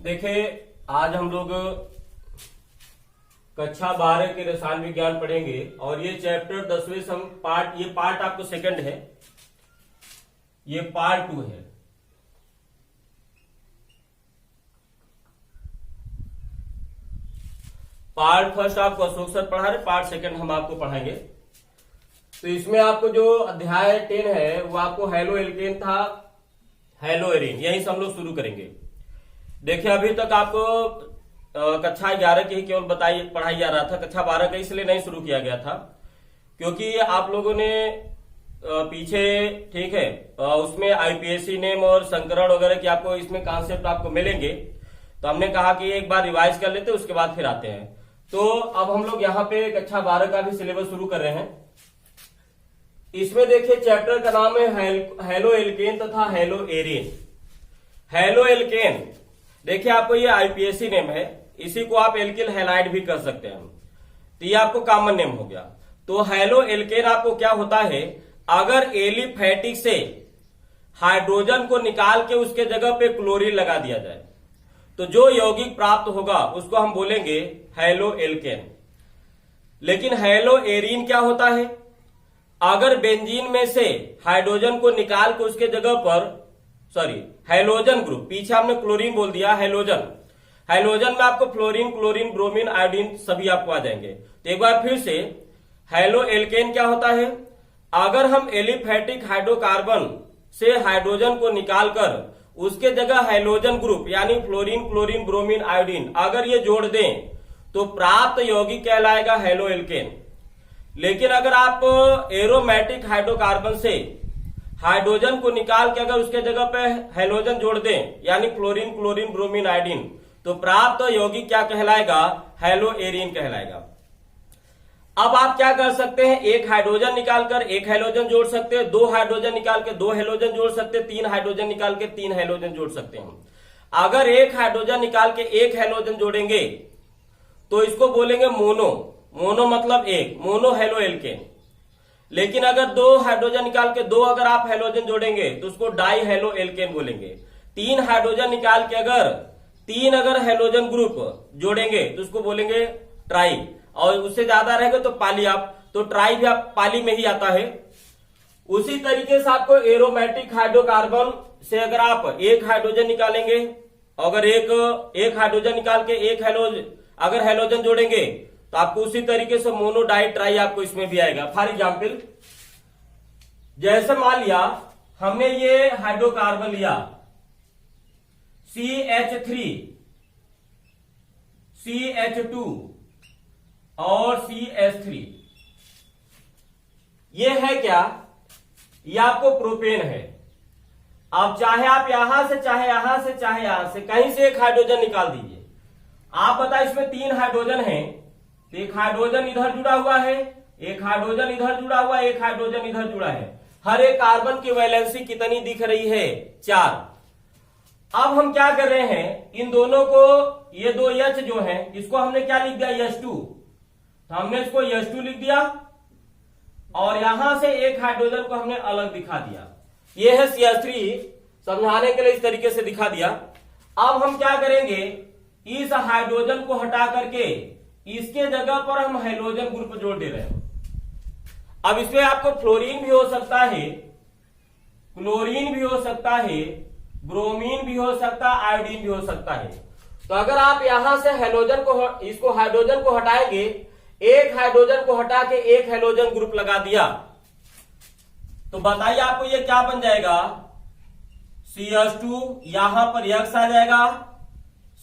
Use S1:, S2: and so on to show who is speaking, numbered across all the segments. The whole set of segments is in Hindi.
S1: देखिए, आज हम लोग कक्षा 12 के रसायन विज्ञान पढ़ेंगे और ये चैप्टर 10वें सम पार्ट, ये पार्ट आपको सेकंड है, ये पार्ट 2 है। पार्ट फर्स्ट आपको अशोक सर पढ़ा रहे, पार्ट सेकंड हम आपको पढ़ाएंगे। तो इसमें आपको जो अध्याय 10 है वो आपको हेलो एल्केन था, हेलो एरीन, यहीं से हम लोग शुरू करेंगे। देखिए, अभी तक आपको कक्षा 11 की केवल पढ़ाई जा रहा था, कक्षा 12 का इसलिए नहीं शुरू किया गया था क्योंकि आप लोगों ने पीछे, ठीक है, उसमें आईपीएससी नेम और संकरण वगैरह की आपको इसमें कॉन्सेप्ट आपको मिलेंगे, तो हमने कहा कि एक बार रिवाइज कर लेते उसके बाद फिर आते हैं। तो अब हम लोग यहाँ पे कक्षा 12 का भी सिलेबस शुरू कर रहे हैं। इसमें देखिए चैप्टर का नाम है हेलो एल्केन तथा हेलो एरीन। हेलो एल्केन, देखिए आपको ये आईपीएससी नेम है, इसी को आप एल्किल हैलाइड भी कर सकते हैं, तो ये आपको कॉमन नेम हो गया। तो हेलो एल्केन आपको क्या होता है, अगर एलिफेटिक से हाइड्रोजन को निकाल के उसके जगह पे क्लोरीन लगा दिया जाए तो जो यौगिक प्राप्त होगा उसको हम बोलेंगे हेलो एल्केन। लेकिन हेलो एरीन क्या होता है, अगर बेंजीन में से हाइड्रोजन को निकाल के उसके जगह पर हैलोजन ग्रुप, पीछे हमने क्लोरीन बोल दिया, हैलोजन में आपको फ्लोरीन, क्लोरीन, ब्रोमीन, आयोडीन सभी आपको आ जाएंगे। तो एक बार फिर से, हेलो एल्केन क्या होता है, अगर हम एलिफेटिक हाइड्रोकार्बन से हाइड्रोजन को निकालकर उसके जगह हैलोजन ग्रुप यानी फ्लोरीन, क्लोरीन, ब्रोमीन, आयोडीन अगर ये जोड़ दें तो प्राप्त यौगिक कहलाएगा हेलो एल्केन। लेकिन अगर आप एरोमेटिक हाइड्रोकार्बन से हाइड्रोजन को निकाल के अगर उसके जगह पे हैलोजन जोड़ दें यानी क्लोरीन, क्लोरीन, ब्रोमीन, आयोडीन, तो प्राप्त यौगिक क्या कहलाएगा, हेलो एरीन कहलाएगा। अब आप क्या कर सकते हैं, एक हाइड्रोजन निकालकर एक हैलोजन जोड़ सकते हैं, दो हाइड्रोजन निकाल के दो हैलोजन जोड़ सकते हैं, तीन हाइड्रोजन निकाल के तीन हैलोजन जोड़ सकते हैं। अगर एक हाइड्रोजन निकाल के एक हैलोजन जोड़ेंगे तो इसको बोलेंगे मोनो, मोनो मतलब एक, मोनो हेलो एल्केन। लेकिन अगर दो हाइड्रोजन निकाल के दो अगर आप हैलोजन जोड़ेंगे तो उसको डाई हेलो एल्केन बोलेंगे। तीन हाइड्रोजन निकाल के अगर तीन हैलोजन ग्रुप जोड़ेंगे तो उसको बोलेंगे ट्राई, और उससे ज्यादा रहेगा तो पाली, आप तो ट्राई भी आप पाली में ही आता है। उसी तरीके से आपको एरोमेटिक हाइड्रोकार्बन से अगर आप एक हाइड्रोजन निकालेंगे, अगर एक हाइड्रोजन निकाल के एक अगर हैलोजन जोड़ेंगे तो आपको उसी तरीके से मोनो, डाई, ट्राई आपको इसमें भी आएगा। फॉर एग्जाम्पल, जैसे मान लिया हमने ये हाइड्रोकार्बन लिया CH3, CH2 और CH3, ये है क्या, ये आपको प्रोपेन है। अब चाहे आप यहां से चाहे यहां से चाहे यहां से कहीं से एक हाइड्रोजन निकाल दीजिए। आप बताए इसमें तीन हाइड्रोजन है, तो एक हाइड्रोजन इधर जुड़ा हुआ है, एक हाइड्रोजन इधर जुड़ा हुआ है, एक हाइड्रोजन इधर जुड़ा है। हर एक कार्बन की वैलेंसी कितनी दिख रही है, 4। अब हम क्या कर रहे हैं, इन दोनों को, ये दो H जो है इसको हमने क्या लिख दिया, H2, तो हमने इसको H2 लिख दिया और यहां से एक हाइड्रोजन को हमने अलग दिखा दिया। ये है CH3, समझाने के लिए इस तरीके से दिखा दिया। अब हम क्या करेंगे, इस हाइड्रोजन को हटा करके इसके जगह पर हम हैलोजन ग्रुप जोड़ दे रहे हैं। अब इसमें आपको फ्लोरीन भी हो सकता है, क्लोरीन भी हो सकता है, ब्रोमीन भी हो सकता है, आयोडीन भी हो सकता है। तो अगर आप यहां से हैलोजन को, इसको हाइड्रोजन को हटाएंगे, एक हाइड्रोजन को हटा के एक हैलोजन ग्रुप लगा दिया, तो बताइए आपको ये क्या बन जाएगा, CH2, यहां पर X आ जाएगा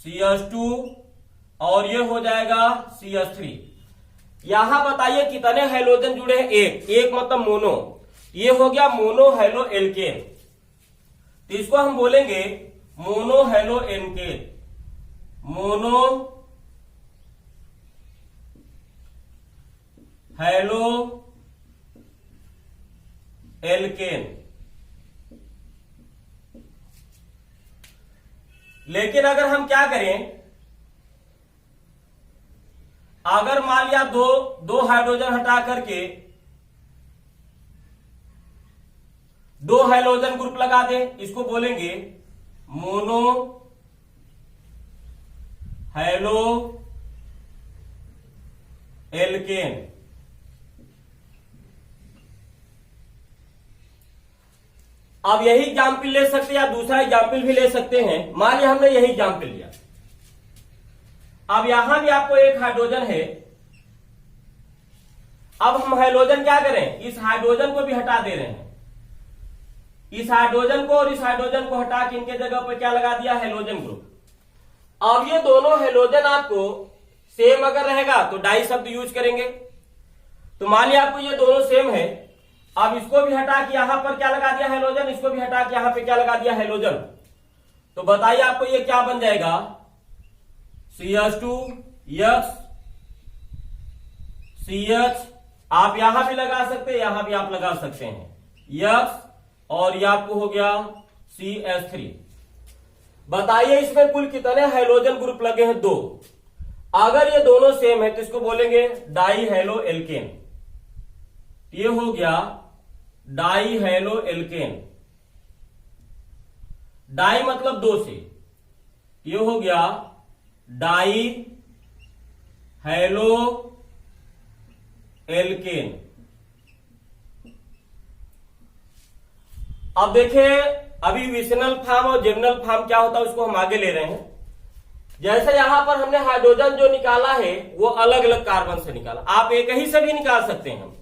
S1: CH2 और ये हो जाएगा CH3। यहां बताइए कितने हैलोजन जुड़े हैं, एक मतलब मोनो, ये हो गया मोनो हेलो एल्केन। तो इसको हम बोलेंगे mono halo alkane, mono halo alkane. लेकिन अगर हम क्या करें, अगर मान लिया दो हाइड्रोजन हटा करके दो हैलोजन ग्रुप लगा दें, इसको बोलेंगे मोनो हेलो एल्केन। अब यही एग्जाम्पल ले सकते हैं या दूसरा एग्जाम्पल भी ले सकते हैं। मान लिया हमने यही एग्जाम्पल लिया। अब यहां भी आपको एक हाइड्रोजन है। अब हम हाइड्रोजन क्या करें, इस हाइड्रोजन को भी हटा दे रहे हैं। इस हाइड्रोजन को और इस हाइड्रोजन को हटा के इनके जगह पर क्या लगा दिया, हेलोजन ग्रुप। अब ये दोनों हेलोजन आपको सेम अगर रहेगा तो डाई शब्द यूज करेंगे। तो मान लिया आपको ये दोनों सेम है। अब इसको भी हटा के यहां पर क्या लगा दिया, हेलोजन। इसको भी हटा के यहां पे क्या लगा दिया, हेलोजन। तो बताइए आपको ये क्या बन जाएगा, CH2 यस CH। आप यहां भी लगा सकते हैं, यहां भी आप लगा सकते हैं यस, और ये आपको हो गया CH3। बताइए इसमें कुल कितने हाइड्रोजन ग्रुप लगे हैं, 2। अगर ये दोनों सेम है तो इसको बोलेंगे डाई हेलो एल्केन। ये हो गया डाई हेलो एल्केन। डाई मतलब 2 से, ये हो गया डाई हेलो एल्केन। अब देखिए अभी विशनल फॉर्म और जेमिनल फॉर्म क्या होता है उसको हम आगे ले रहे हैं। जैसे यहां पर हमने हाइड्रोजन जो निकाला है वो अलग अलग कार्बन से निकाला, आप एक ही से भी निकाल सकते हैं।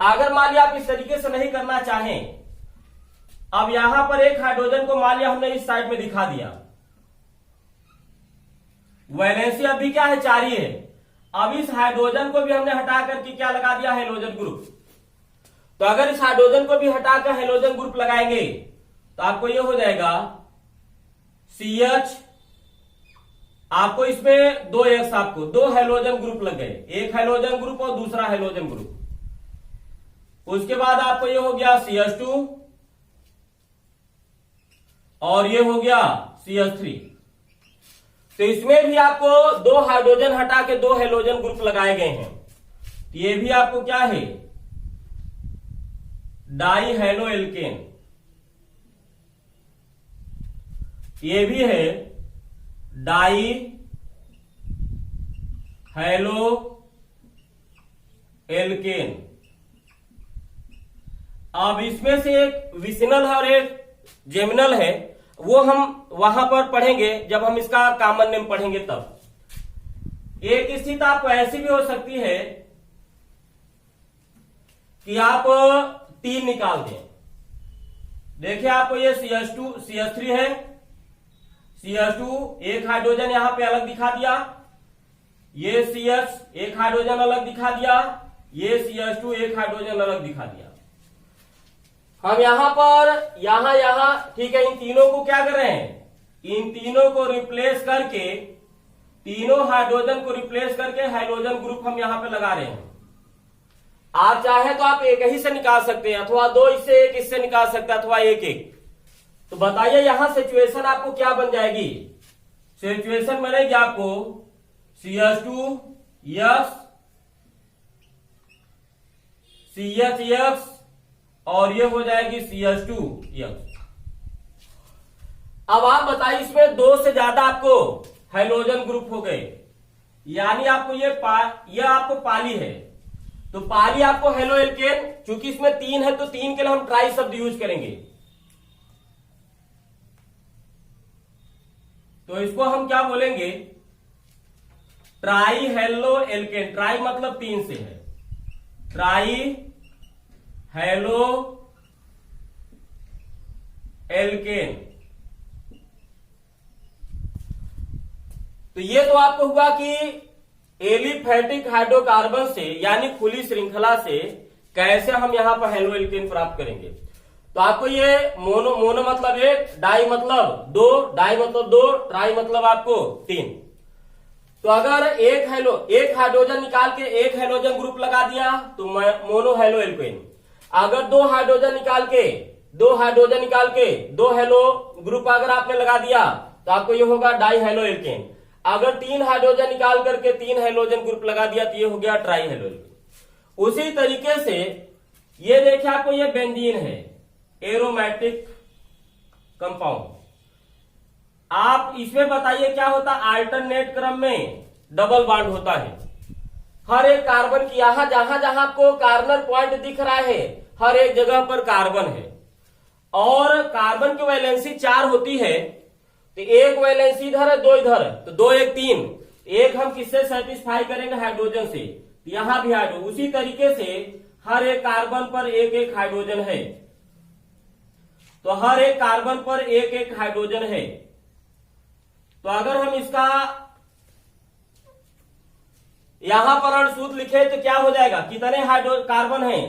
S1: अगर मान लिया आप इस तरीके से नहीं करना चाहें, अब यहां पर एक हाइड्रोजन को मान लिया हमने इस साइड में दिखा दिया, वैलेंसी अभी क्या है, 4 ही है। अब इस हाइड्रोजन को भी हमने हटा करके क्या लगा दिया, हेलोजन ग्रुप। तो अगर इस हाइड्रोजन को भी हटाकर हेलोजन ग्रुप लगाएंगे तो आपको ये हो जाएगा CH। आपको इसमें 2 एक्स, आपको 2 हेलोजन ग्रुप लग गए, एक हेलोजन ग्रुप और दूसरा हेलोजन ग्रुप। उसके बाद आपको ये हो गया CH2 और ये हो गया CH3। तो इसमें भी आपको 2 हाइड्रोजन हटा के 2 हेलोजन ग्रुप लगाए गए हैं। तो ये भी आपको क्या है, डाई हेलो एल्केन। ये भी है डाई हेलो एल्केन। अब इसमें से एक विसिनल है और एक जेमिनल है, वो हम वहां पर पढ़ेंगे जब हम इसका कॉमन नेम पढ़ेंगे तब। एक स्थिति आपको ऐसी भी हो सकती है कि आप 3 निकाल दें। देखिए आपको ये CH2 CH3 है, CH2 एक हाइड्रोजन यहां पे अलग दिखा दिया, ये CH एक हाइड्रोजन अलग दिखा दिया, ये CH2 एक हाइड्रोजन अलग दिखा दिया। हम यहां पर यहां ठीक है, इन तीनों को क्या कर रहे हैं, इन तीनों को रिप्लेस करके, तीनों हाइड्रोजन को रिप्लेस करके हाइड्रोजन ग्रुप हम यहां पे लगा रहे हैं। आप चाहे तो आप एक ही से निकाल सकते हैं, अथवा 2 इससे एक इससे निकाल सकते हैं, अथवा एक एक। तो बताइए यहां सिचुएशन आपको क्या बन जाएगी, सिचुएशन बनेगी आपको CH2 यस CH यस और ये हो जाएगी CH2 यस। अब आप बताइए इसमें 2 से ज्यादा आपको हाइड्रोजन ग्रुप हो गए, यानी आपको ये आपको पाली है। तो पाली आपको हेलो एल्केन, चूंकि इसमें 3 है तो 3 के लिए हम ट्राई शब्द यूज करेंगे। तो इसको हम क्या बोलेंगे, ट्राई हेलो एल्केन। ट्राई मतलब 3 से है, ट्राई हेलो एल्केन। तो ये तो आपको हुआ कि एलिफेटिक हाइड्रोकार्बन से यानी खुली श्रृंखला से कैसे हम यहां पर हेलो एल्केन प्राप्त करेंगे। तो आपको ये मोनो मतलब 1, डाई मतलब 2, डाई मतलब 2, ट्राई मतलब आपको 3। तो अगर एक हाइड्रोजन निकाल के एक हेलोजन ग्रुप लगा दिया तो मोनो हेलो एल्केन। अगर 2 हाइड्रोजन निकाल के 2 हेलो ग्रुप अगर आपने लगा दिया तो आपको ये होगा डाई हेलो एल्केन। अगर 3 हाइड्रोजन निकाल करके 3 हेलोजन ग्रुप लगा दिया तो ये हो गया ट्राई हेलो एल्केन। उसी तरीके से ये देखिए आपको ये बेंजीन है, एरोमेटिक कंपाउंड। आप अब इसमें बताइए क्या होता है, अल्टरनेट क्रम में डबल बॉन्ड होता है। हर एक कार्बन की यहां जहां जहां आपको कार्बन पॉइंट दिख रहा है हर एक जगह पर कार्बन है, और कार्बन की वैलेंसी 4 होती है, तो एक वैलेंसी इधर है, 2 इधर है, तो 2 1 3, एक हम किससे सेटिस्फाई करेंगे, हाइड्रोजन से, यहां भी हाइड्रोजन। उसी तरीके से हर एक कार्बन पर एक एक हाइड्रोजन है, तो हर एक कार्बन पर एक एक हाइड्रोजन है। तो अगर हम इसका यहां पर अणुसूत्र लिखे तो क्या हो जाएगा, कितने कार्बन है,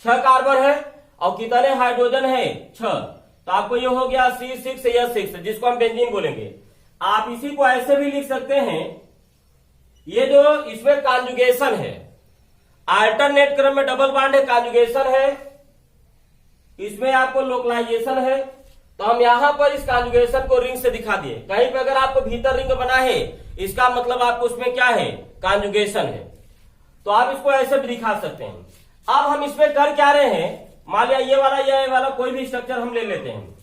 S1: 6 कार्बन है, और कितने हाइड्रोजन है, 6। तो आपको ये हो गया C6H6, जिसको हम बेंजीन बोलेंगे। आप इसी को ऐसे भी लिख सकते हैं, ये जो इसमें कॉन्जुगेशन है, अल्टरनेट क्रम में डबल बॉन्ड है, कॉन्जुगेशन है, इसमें आपको लोकलाइजेशन है, तो हम यहां पर इस कॉन्जुगेशन को रिंग से दिखा दिए। कहीं पे अगर आपको भीतर रिंग बना है, इसका मतलब आपको उसमें क्या है, कॉन्जुगेशन है, तो आप इसको ऐसे भी दिखा सकते हैं। अब हम इसमें कर क्या रहे हैं, मान लिया ये वाला कोई भी स्ट्रक्चर हम ले लेते हैं।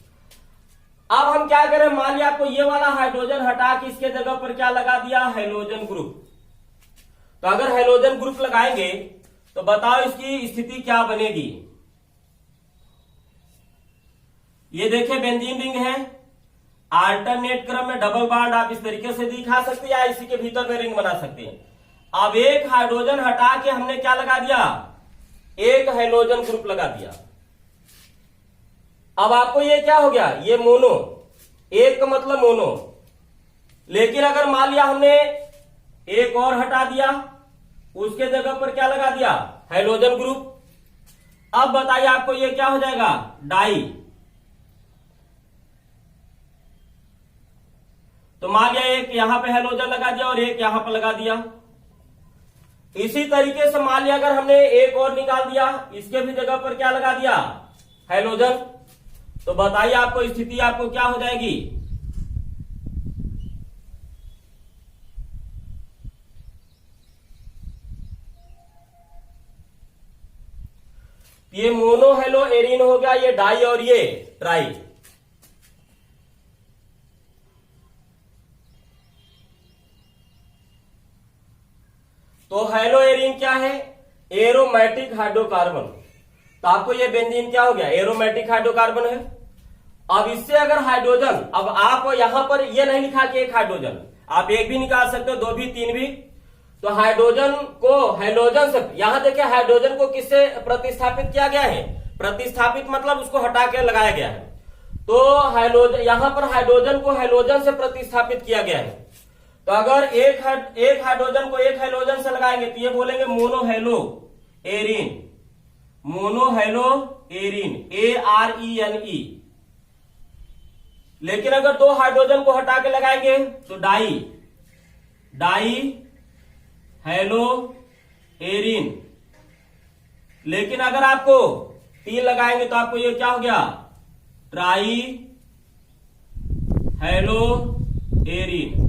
S1: अब हम क्या करें, मान लिया आपको ये वाला हाइड्रोजन हटा के इसके जगह पर क्या लगा दिया, हैलोजन ग्रुप। तो अगर हैलोजन ग्रुप लगाएंगे तो बताओ इसकी स्थिति क्या बनेगी। ये देखिए बेंजीन रिंग है, अल्टरनेट क्रम में डबल बॉन्ड आप इस तरीके से दिखा सकते हैं, या इसी के भीतर में रिंग बना सकते हैं। अब एक हाइड्रोजन हटा के हमने क्या लगा दिया, एक हैलोजन ग्रुप लगा दिया। अब आपको ये क्या हो गया, ये मोनो, एक का मतलब मोनो। लेकिन अगर मान लिया हमने एक और हटा दिया, उसके जगह पर क्या लगा दिया, हैलोजन ग्रुप, अब बताइए आपको ये क्या हो जाएगा, डाई। तो मान लिया एक यहां पे हैलोजन लगा दिया और एक यहां पर लगा दिया। इसी तरीके से मान लिया अगर हमने एक और निकाल दिया, इसके भी जगह पर क्या लगा दिया, हैलोजन, तो बताइए आपको स्थिति आपको क्या हो जाएगी। ये मोनो हेलो एरिन हो गया, ये डाई और ये ट्राई। तो हेलो एरिन क्या है, एरोमेटिक हाइड्रोकार्बन। तो आपको ये बेंजीन क्या हो गया, एरोमेटिक हाइड्रोकार्बन है। अब इससे अगर हाइड्रोजन, अब आप यहां पर ये नहीं लिखा कि एक हाइड्रोजन, आप एक भी निकाल सकते हो, 2 भी 3 भी। तो हाइड्रोजन को हैलोजन से, यहां देखिए हाइड्रोजन को किससे प्रतिस्थापित किया गया है, प्रतिस्थापित मतलब उसको हटा के लगाया गया है। तो हाइड्रोजन, यहां पर हाइड्रोजन को हैलोजन से प्रतिस्थापित किया गया है। तो अगर एक हाइड्रोजन को एक हैलोजन से लगाएंगे तो ये बोलेंगे मोनोहेलो एरिन, मोनोहेलो एरिन, ARENE। लेकिन अगर 2 हाइड्रोजन को हटा के लगाएंगे तो डाई हेलो एरिन। लेकिन अगर आपको 3 लगाएंगे तो आपको ये क्या हो गया, ट्राई हेलो एरिन।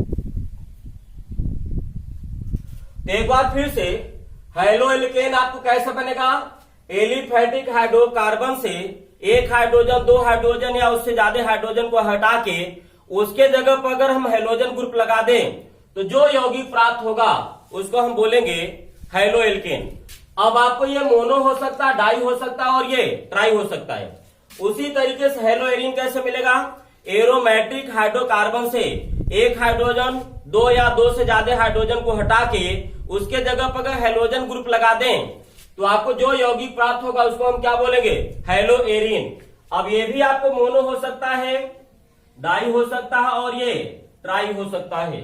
S1: एक बार फिर से, हेलो एल्केन आपको कैसे बनेगा, एलिफेटिक हाइड्रोकार्बन से एक हाइड्रोजन, 2 हाइड्रोजन या उससे ज्यादा हाइड्रोजन को हटा के उसके जगह पर अगर हम हैलोजन ग्रुप लगा दें तो जो यौगिक प्राप्त होगा उसको हम बोलेंगे हेलो एल्केन। अब आपको ये मोनो हो सकता है, डाई हो सकता है और ये ट्राई हो सकता है। उसी तरीके से हेलो एरिन कैसे मिलेगा, एरोमेटिक हाइड्रोकार्बन से एक हाइड्रोजन, 2 या 2 से ज्यादा हाइड्रोजन को हटा के उसके जगह पर अगर हैलोजन ग्रुप लगा दें तो आपको जो यौगिक प्राप्त होगा उसको हम क्या बोलेंगे, हेलो एरिन। अब ये भी आपको मोनो हो सकता है, डाई हो सकता है और ये ट्राई हो सकता है।